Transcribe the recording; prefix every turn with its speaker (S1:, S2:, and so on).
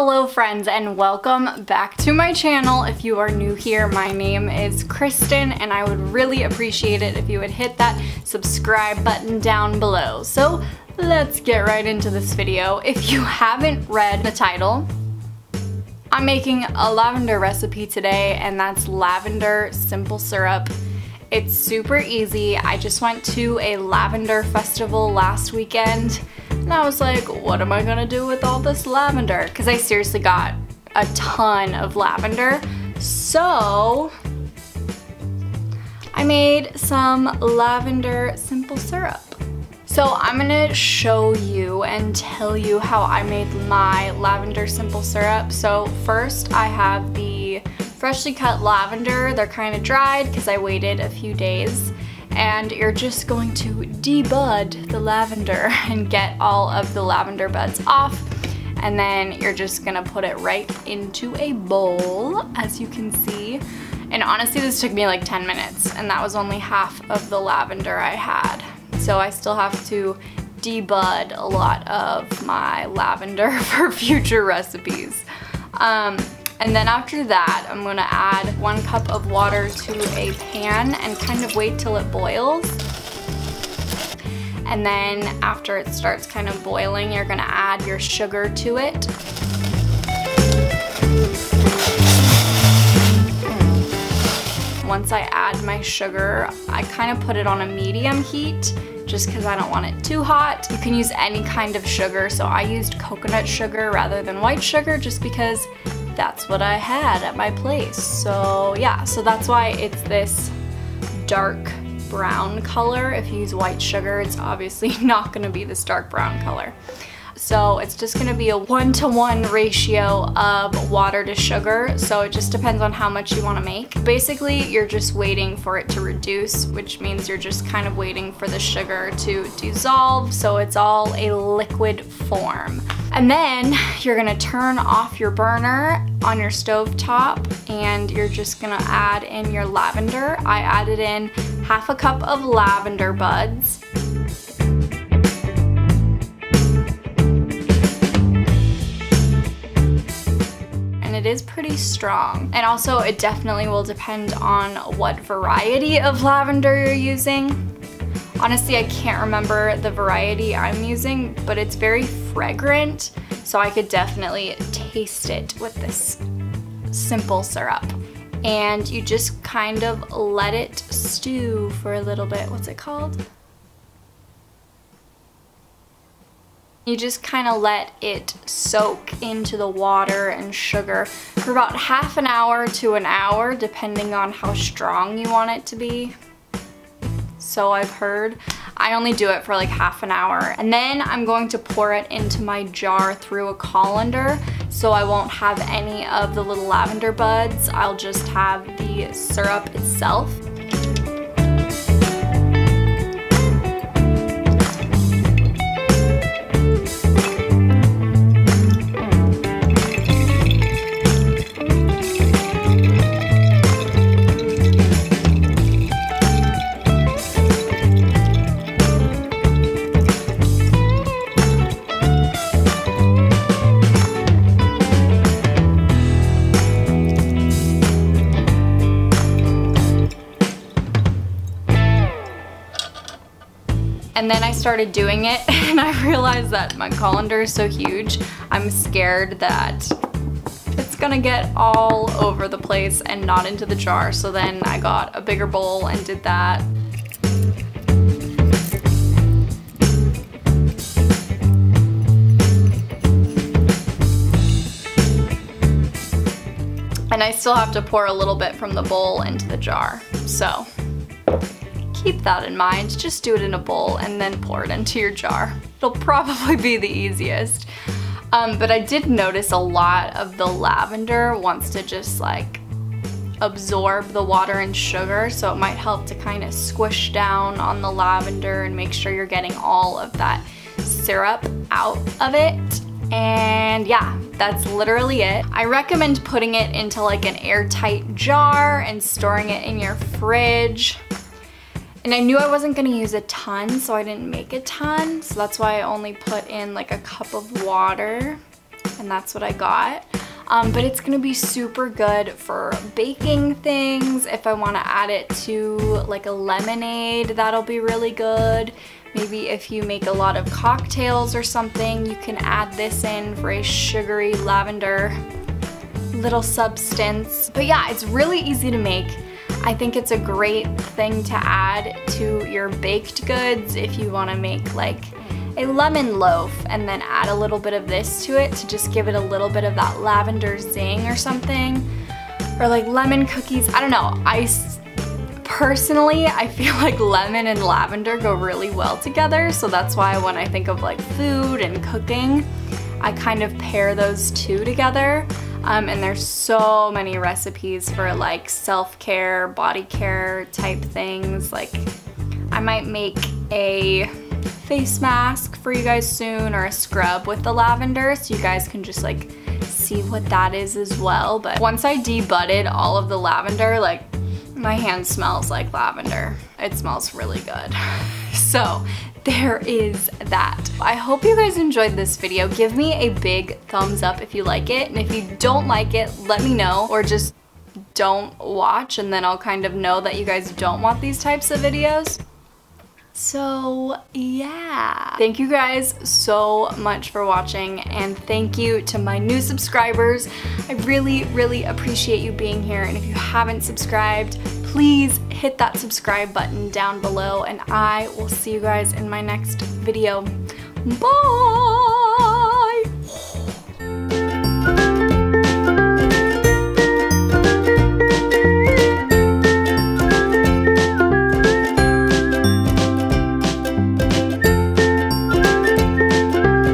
S1: Hello friends and welcome back to my channel. If you are new here, my name is Kristen and I would really appreciate it if you would hit that subscribe button down below. So let's get right into this video. If you haven't read the title, I'm making a lavender recipe today and that's lavender simple syrup. It's super easy. I just went to a lavender festival last weekend and I was like, what am I gonna do with all this lavender? Because I seriously got a ton of lavender. So I made some lavender simple syrup. So I'm gonna show you and tell you how I made my lavender simple syrup. So first I have the freshly cut lavender. They're kind of dried because I waited a few days. And you're just going to debud the lavender and get all of the lavender buds off. And then you're just gonna put it right into a bowl, as you can see. And honestly, this took me like 10 minutes and that was only half of the lavender I had. So I still have to debud a lot of my lavender for future recipes. And then after that, I'm gonna add 1 cup of water to a pan and kind of wait till it boils. And then after it starts kind of boiling, you're gonna add your sugar to it. Once I add my sugar, I kind of put it on a medium heat just because I don't want it too hot. You can use any kind of sugar, so I used coconut sugar rather than white sugar just because that's what I had at my place. So yeah, so that's why it's this dark brown color. If you use white sugar, it's obviously not gonna be this dark brown color. So it's just gonna be a 1-to-1 ratio of water to sugar. So it just depends on how much you wanna make. Basically, you're just waiting for it to reduce, which means you're just kind of waiting for the sugar to dissolve. So it's all a liquid form. And then you're gonna turn off your burner on your stove top and you're just gonna add in your lavender. I added in half a cup of lavender buds. It is pretty strong. And also it definitely will depend on what variety of lavender you're using. Honestly, I can't remember the variety I'm using, but it's very fragrant, so I could definitely taste it with this simple syrup. And you just kind of let it stew for a little bit. What's it called? You just kind of let it soak into the water and sugar for about half an hour to an hour, depending on how strong you want it to be. So I've heard. I only do it for like half an hour. And then I'm going to pour it into my jar through a colander, so I won't have any of the little lavender buds. I'll just have the syrup itself. And then I started doing it and I realized that my colander is so huge, I'm scared that it's gonna get all over the place and not into the jar. So then I got a bigger bowl and did that. And I still have to pour a little bit from the bowl into the jar. So keep that in mind. Just do it in a bowl and then pour it into your jar. It'll probably be the easiest. But I did notice a lot of the lavender wants to just like absorb the water and sugar, so it might help to kind of squish down on the lavender and make sure you're getting all of that syrup out of it. And yeah, that's literally it. I recommend putting it into like an airtight jar and storing it in your fridge. And I knew I wasn't gonna use a ton, so I didn't make a ton. So that's why I only put in like a cup of water. and that's what I got. But it's gonna be super good for baking things. If I wanna add it to like a lemonade, that'll be really good. Maybe if you make a lot of cocktails or something, you can add this in for a sugary lavender little substance. But yeah, it's really easy to make. I think it's a great thing to add to your baked goods if you wanna make like a lemon loaf and then add a little bit of this to it to just give it a little bit of that lavender zing or something. Or like lemon cookies, I don't know. Personally, I feel like lemon and lavender go really well together, so that's why when I think of like food and cooking, I kind of pair those two together. And there's so many recipes for like self-care, body care type things. Like I might make a face mask for you guys soon, or a scrub with the lavender, so you guys can just like see what that is as well. But once I debudded all of the lavender, like my hand smells like lavender. It smells really good. So there is that. I hope you guys enjoyed this video. Give me a big thumbs up if you like it, and if you don't like it, let me know, or just don't watch, and then I'll kind of know that you guys don't want these types of videos. So yeah, thank you guys so much for watching, and thank you to my new subscribers. I really appreciate you being here, and if you haven't subscribed, please hit that subscribe button down below, and I will see you guys in my next video. Bye!